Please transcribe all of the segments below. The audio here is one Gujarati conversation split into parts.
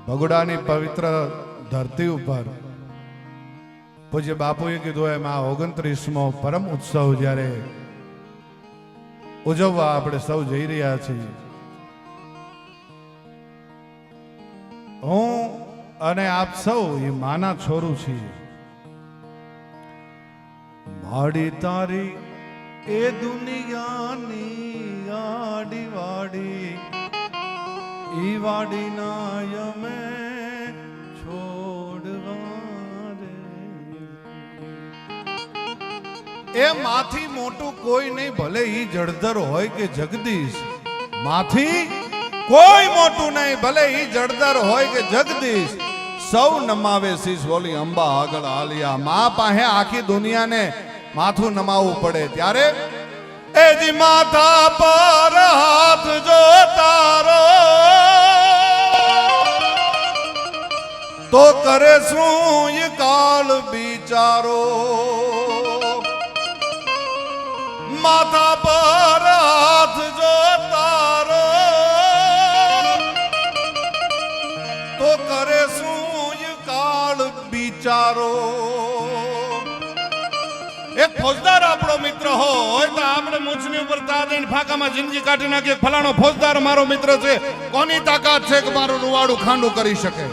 ભગોડાની પવિત્ર ધરતી ઉપર પૂજ્ય બાપુએ કીધું એમ આ 29મો પરમ ઉત્સવ જ્યારે ઉજવવા આપણે સૌ જઈ રહ્યા છીએ, હું અને આપ સૌ એ માના છોરું છીએ. માડી તારી એ દુનિયાની આડી વાડી ઈ વાડી ના યમે છોડવા રે. એ માથી મોટું કોઈ નહીં, ભલે ઈ જળધર હોય કે જગદીશ. માથી કોઈ મોટું નહીં, ભલે ઈ જળધર હોય કે જગદીશ. સૌ નમાવે શીશ બોલી અંબા આગળ આલિયા. માં પાસે આખી દુનિયાને માથું નમાવવું પડે ત્યારે એ જી માથા પર હાથ જો તારો તો કરે શું એ કાળ બિચારો. માથા પર હાથ જો તારો તો કરે શું એ કાળ બિચારો. એક ફોજદાર આપણો મિત્ર હોય તો આપણે મૂછની ઉપર તાજણ ફાંકામાં જિંદગી કાઢી નાખીએ. ફલાણો ફોજદાર મારો મિત્ર છે, કોની તાકાત છે કે મારું રૂવાડું ખાંડું કરી શકે.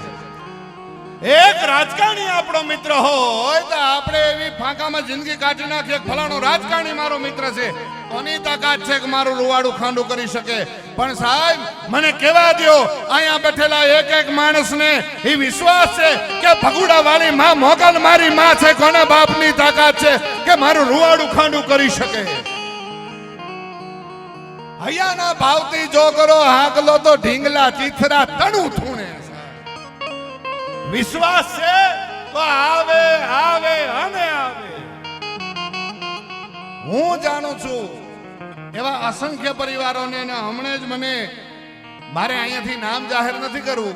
એક રાજકારણી આપણો મિત્ર હોય તો આપણે એવી ફાંકામાં જિંદગી કાઢી નાખીએ. ફલાણો રાજકારણી મારો મિત્ર છે, કોની તાકાત છે કે મારું રૂવાડું ખાંડું કરી શકે. પણ સાહેબ મને કહેવા દો, અહીંયા બેઠેલા એક એક માણસને એ વિશ્વાસ છે કે ભગુડા વાળી માં મોગલ મારી માં છે, કોના બાપની તાકાત છે કે મારું રૂવાડું ખાંડું કરી શકે. અહીંયાના ભાવથી જો કરો હાકલો તો ઢીંગલા ચીથરા તણું થૂણે. વિશ્વાસ છે તો આવે આવે અને આવે. હું જાણું છું એવા અસંખ્ય પરિવારોને, હમણાં જ મને મારે અહીંયાથી નામ જાહેર નથી કરવું,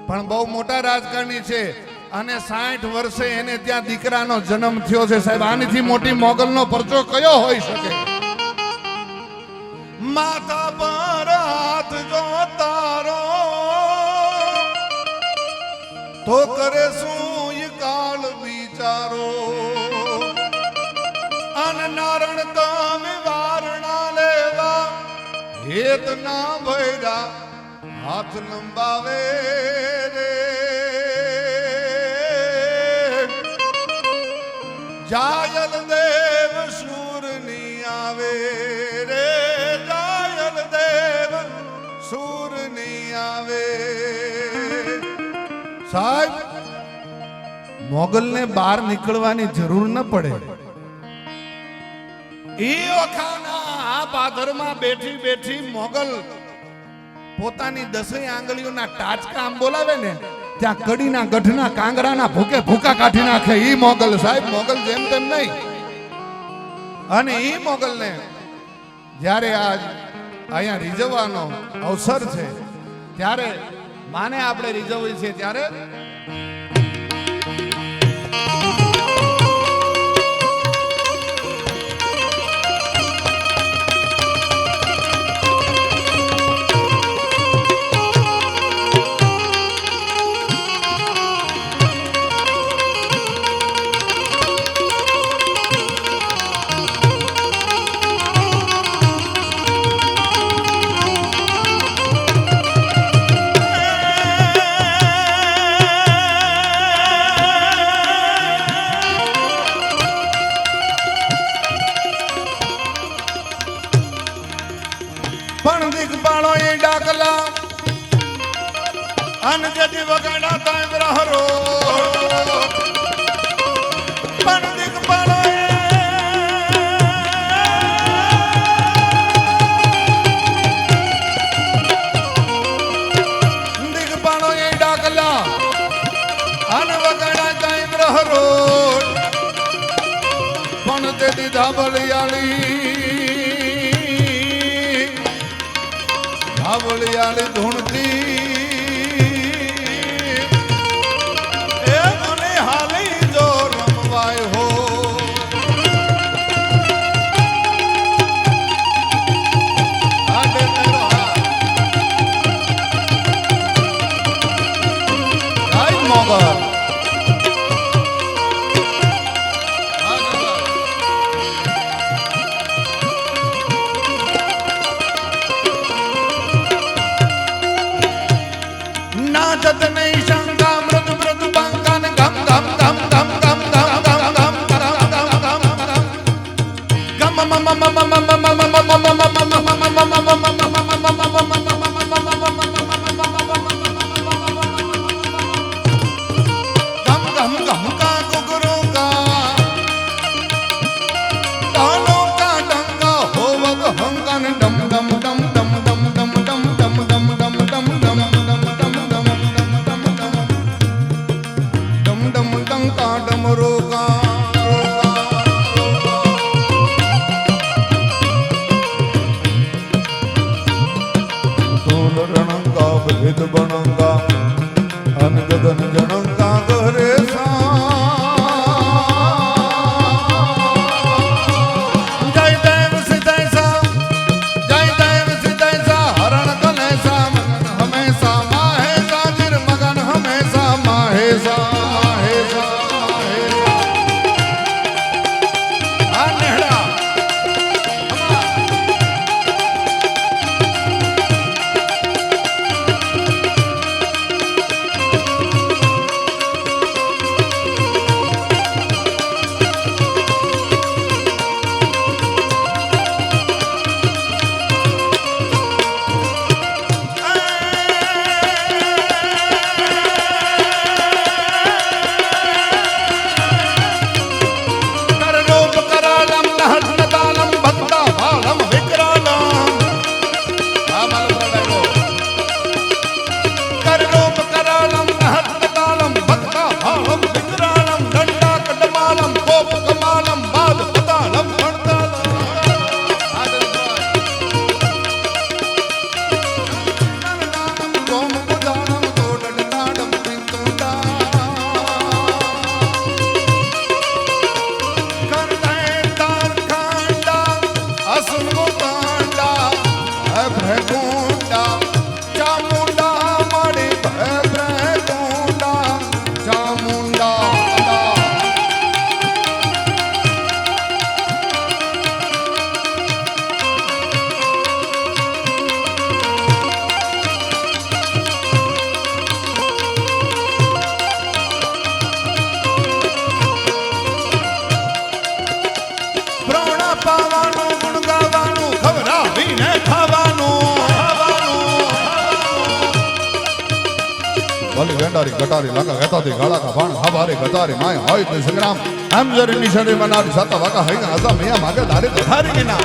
પણ બહુ મોટા રાજકારણી છે અને 60 વર્ષે એને ત્યાં દીકરાનો જન્મ થયો છે. સાહેબ આનીથી મોટી મોગલનો પરચો કયો હોઈ શકે. માથા પર હાથ જો તારો તો કરે શું એ કાળ બિચારો. અન નારણ કામે વારણા લેવા હેત ના ભૈરા હાથ લંબાવે રે. જાયલ દેવ સૂર ની આવે રે, જાયલ દેવ સૂર ની આવે. સાહેબ મોગલને બહાર નીકળવાની જરૂર ન પડે. એ વખાના આ પાદરમાં બેઠી બેઠી મોગલ પોતાની 10 આંગળીઓના ટાચકા આમ બોલાવે ને, ત્યાં કડીના ગઢના કાંગરાના ભૂકે ભૂકા કાઢી નાખે. ઈ મોગલ સાહેબ, મોગલ જેમ તેમ નહીં. અને ઈ મોગલને જ્યારે આજ અહીંયા રીઝવવાનો અવસર છે ત્યારે માને આપણે રીઝવવી છે ત્યારે પણ દીકબાળો એ ડાકલા અન જતી વગાડા તાંબ રહરો. પણ દીકબાળો દીકબાળો એ ડાકલા અન વગાડા તાંબ રહરો. પણ તે દીધા બલિયાળી આવળિયાળી ધૂણતી એ મને હાલી જો રમવાય હો. મોગલ નાચત નહીં શંકા મૃદુ મૃદુ બંકન ગમ ગમ ગમ ગમ ગમ ગમ ગમ ગમ ગમ ગમ મમ મમ મમ भेद बनंगा अनगदन जनंगा गहरे जय देव सिद्धैसा हरण कलेसा मगन हमेशा माहेसा गिर मगन हमेशा माहेसा माहेसा आ नेहड़ा વેંડારી ગટારી લાગા ગતાથી ગાળા કા ભાણ હવારે ગતારી માય હોય તે સંગ્રામ એમ જરી નિશરે મનારી સાતા વાકા હૈયા આસા મિયા માગે ધારે ગતારી કે ના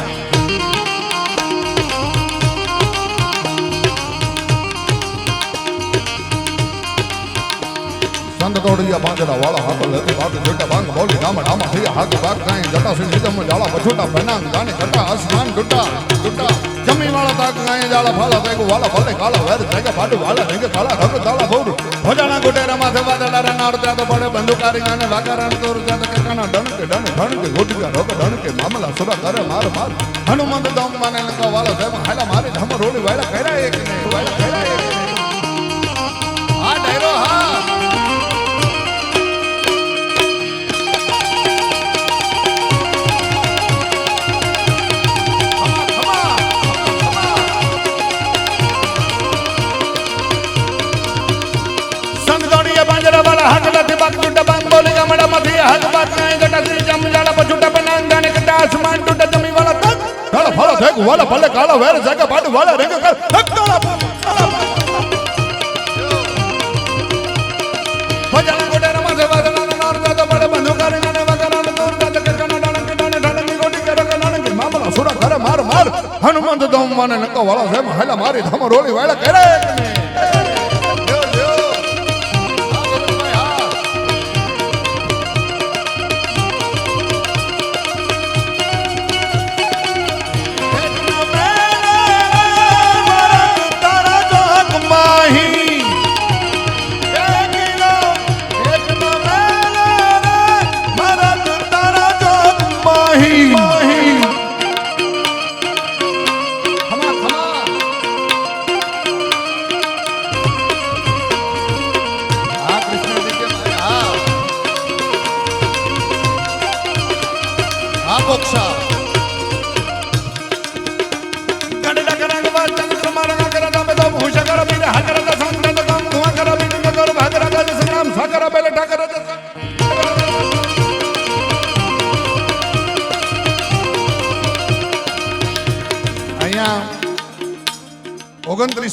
સંત તોડિયા બાંધડા વાળા હાથ લેતી બાદ જોટા બાંગ બોલી ગામડ આમાં થયા હાથ બાગ કાઈ જટા સિંહ નિતમ જાળા બછોટા બનાંગ જાને ગટા આસમાન ડુટા ડુટા જમી વાળા તાક ગાય જાળા ફાળા તેગો વાળા ભલે કાળા વેર તેગે પાડુ વાળા રેગે કાળા ઢગ તાળા બોડ ભજાણા ગોટેરા માથે વાદળારા નાર ત્યાં તો પડે બંદુકારી ગાને વાકારાન તોર ત્યાં તો કેકાના ડણકે ઢણકે ગોટકા રોગ ડણકે મામલા સુરા કરે માર માર હનુમંત દમ માને લંકા વાળા તેમ હાલા મારી ધમ રોડી વાળા કર્યા એક ને વાળા કર્યા એક આ ડાયરો હા वाला भले काला वेर जगह पाडू वाला रेंग कर हक्काला भजना गोटेरा माथे वादना नार जातो बड़े बंदूकारे गाने वगना तोर जातो के कना डालन के डाने डालन की गोटी करे के डालन के मामला सुरा करे मार मार हनुमंत दम माने नका वाला से महिला मारी धम रोली वाला करे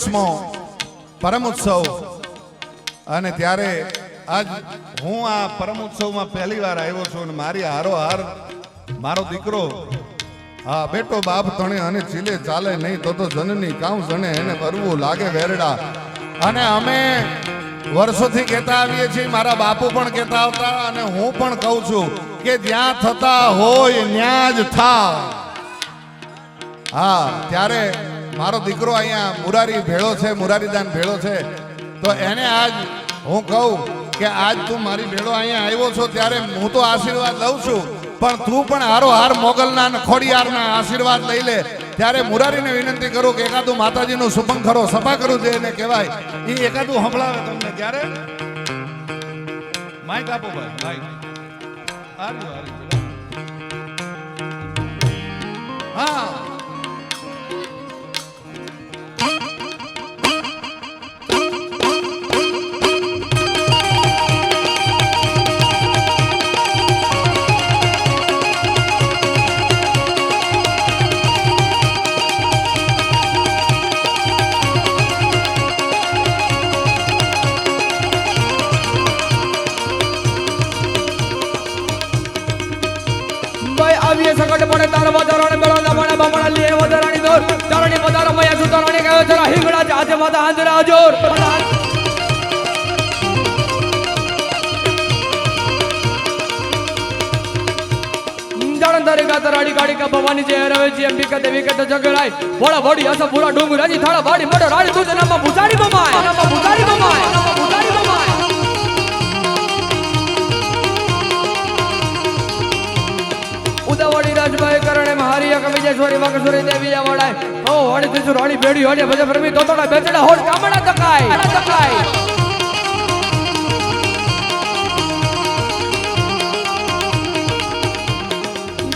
24મો પરમ ઉત્સવ અને ત્યારે આજ હું આ પરમ ઉત્સવમાં પહેલી વાર આવ્યો છું અને મારી હારોહાર મારો દીકરો હા બેટો બાપ તણે અને ચીલે ચાલે નહીં તો જનની કામ જણે એને કરવું લાગે વેરડા અને અમે વર્ષોથી કહેતા આવીએ છીએ મારા બાપુ પણ કહેતા આવતા અને હું પણ કહું છું કે જ્યાં થતા હોય ત્યાં જ થાવ હા ત્યારે મારો દીકરો અહીંયા મુરારી ભેળો છે મુરારીદાન ભેળો છે તો એને આજ હું કહું કે આજ તું મારી ભેળો અહીંયા આવ્યો છો ત્યારે હું તો આશીર્વાદ લઉં છું પણ તું પણ હારોહાર મોગલના અને ખોડિયારના આશીર્વાદ લઈ લે ત્યારે મુરારીને વિનંતી કરું કે એકાદું માતાજીનું સુપંખરો સભા કરું છે એને કહેવાય એ એકાદું સંભળાવે તમને ક્યારે માઈક આપો ભાઈ માઈક હા સકટ પડે તાર વધારાને મેળો દમણા બમણા લે વધારાની દોર તારણી વધારા મયા સુતારણી કહે જરા હિંગડા જાતે માતા હાંદરા જોર જાણધારી ગાતા રાડી ગાડી કા ભવાની જે રવે છે અંબિકા દેવી કે જગરાય ભોળા ભોડી અસ પૂરા ડુંગર રાજી થાળા બાડી મોડો રાડી તું નામાં ભુજારી ગમાય નામાં ભુજારી ગમાય નામાં ભુજારી ગમાય ઉદાવડી રાજભાઈ કરણે મહારી કવિજેશ્વરી વાકેશ્વરી દેવી આવડાય ઓ હોડી તિસુ રાણી બેડી હોડે ભજે પ્રમી તોતડા બેચડા હોડ કામડા તકાય તકાય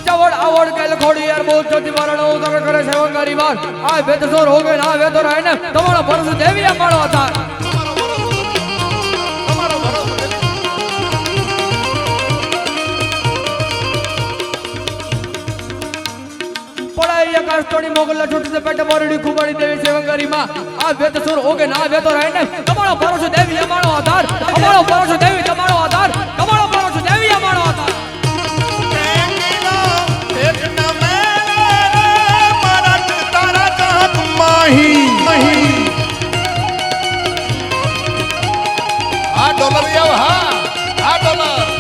ચવડ આવડ કેલ ખોડી યાર બહુ ચોથી વારણો ઉતર કરે સેવંગારી વાર આ બેતસોર હો ગય ના વેતો રહે ને તમારો પરસ દેવી અમારો હતા પડાઈ આકાશતોડી મોગલના છૂટતે પેટે મોરડી કુમારી દેવી સેવંગારી માં આ વેતસુર હોગે ના વેતો રહે ને તમારો પરોશ દેવી અમારો આધાર અમારો પરોશ દેવી તમારો આધાર તમારો પરોશ દેવી અમારો આધાર એક નમે મરત તારા કાક માહી આ ડોલર આવ હા આ ડોલર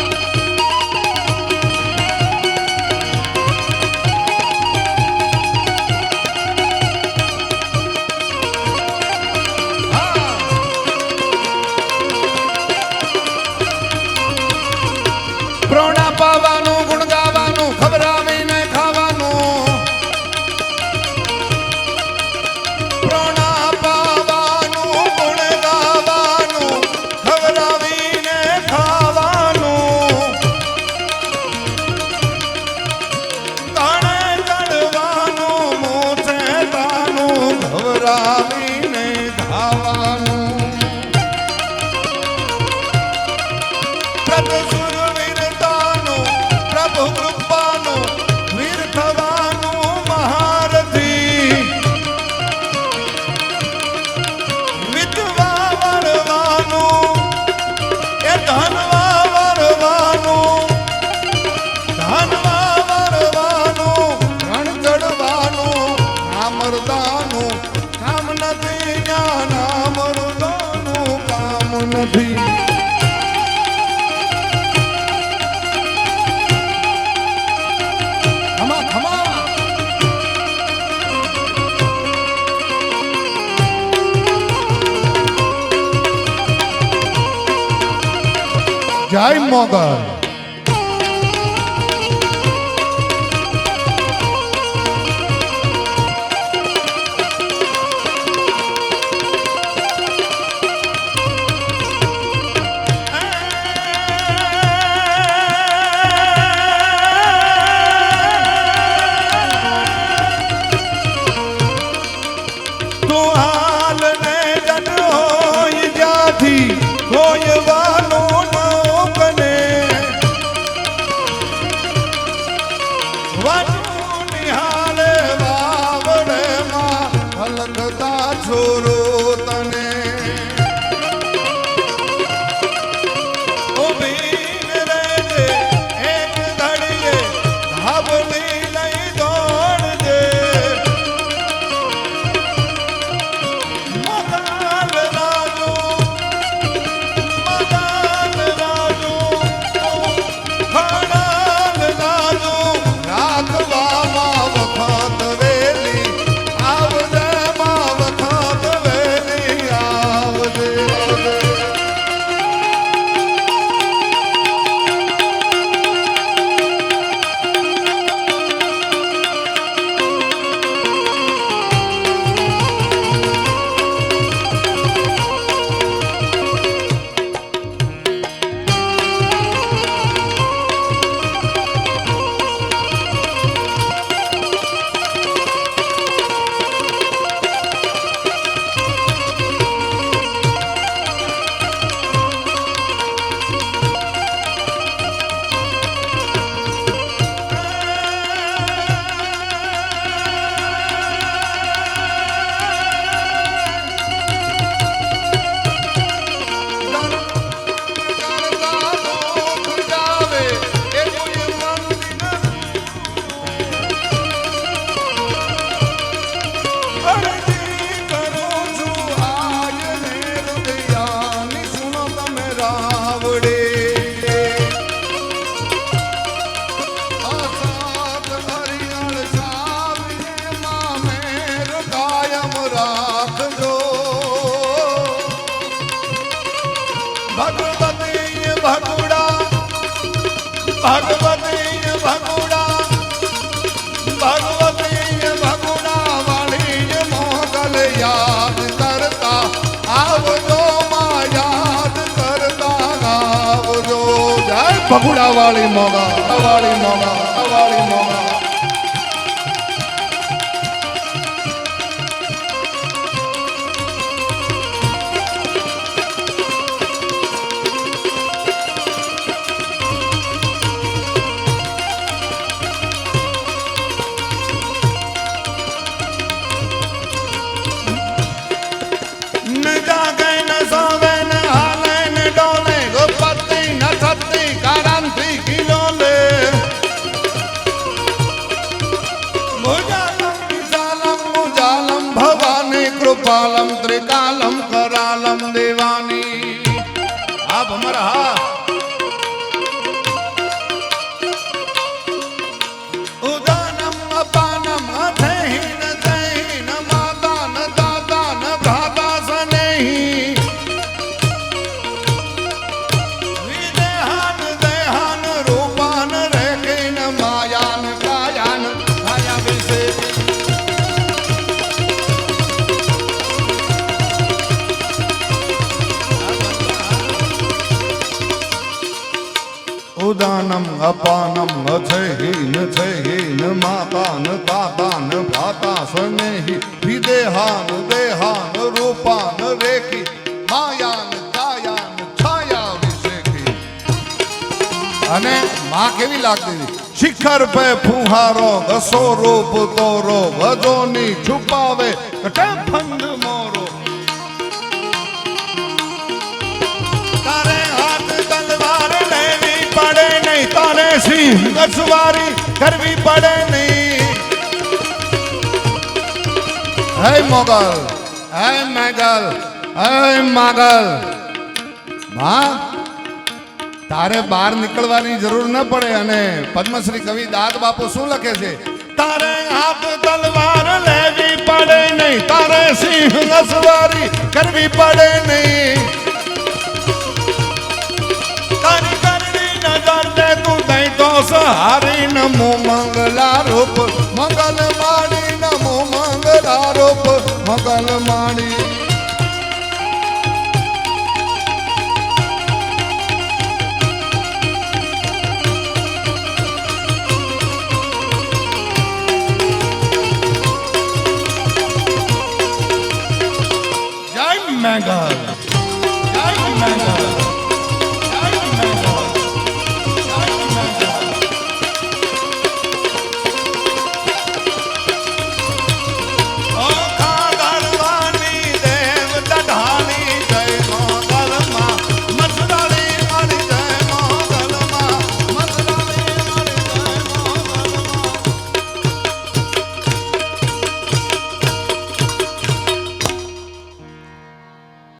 પ્રોણા પાવાનું ગુણ ગાવાનું ખબરાવીને ખાવાનું પ્રોણા પાવાનું ગુણ ગાવાનું ખબરાવીને ખાવાનું કાણે ચડવાનું મોસે તાનું ખબરાવીને ખાવાનું પ્રભુ વીર થવાનું મહારથી વિધવા વરવાનું એ ધનવા વરવાનું રણ ચડવાનું નામરદાનું કામ નથી જ્યાં નામરદાનું કામ નથી જય મોગલ તું હાલ ને જન હોય જાથી કોઈ વાનો વાવડે આસાદ હરિયળ સાવીએ માં મેર કાયમ રાખજો ભગવતી ભગુડા ભગવતી ભગુડા ભગવતી ભગુડા વાળી મોગલ યાદ કરતા આવજો માં યાદ કરતા આવજો જય ભગુડા વાળી મોગા વાળી મોગા વાળી મોગા न जागे न सोवे न हाले न डोले गोपति न सत्ती कारांती किलोले मुजालम विशालम मुजालम भवानी कृपालम त्रिकालम करालम देवानी आप हमारा उदानम अपानम अथहीन तहीन माता न दाता न भ्राता सनेही विदेहान देहान रूपान रेखीन मायान कायान माया विषे उदानम अपानम अथहीन थहीन मातान तातान भाता स्नेही विदेहान देहान रूपान रेखी मायान कायान छाया विषेखी અને માં કેવી લાગતી હતી શિખર પે ફુહારો ઘસો રૂપ તોરો વજોની છુપાવે કટે ફંદ મોરો તારે હાથ તલવાર લેવી પડે નહીં તારે સિંહ અસવારી કરવી પડે નહીં હે મોગલ હે મેગલ હે માગલ માં તારે બહાર નીકળવાની જરૂર ન પડે અને પદ્મશ્રી કવિ દાદ બાપુ શું લખે છે તારે હાથ તલવાર લેવી પડે નહીં તારે સિંહ અસવારી કરવી પડે નહીં તારી કરડી નજર દે તું દઈ તો સહારી નમો મંગલા રૂપ મંગલ માડી નમો મંગલા રૂપ મંગલ માડી જય મેઘલ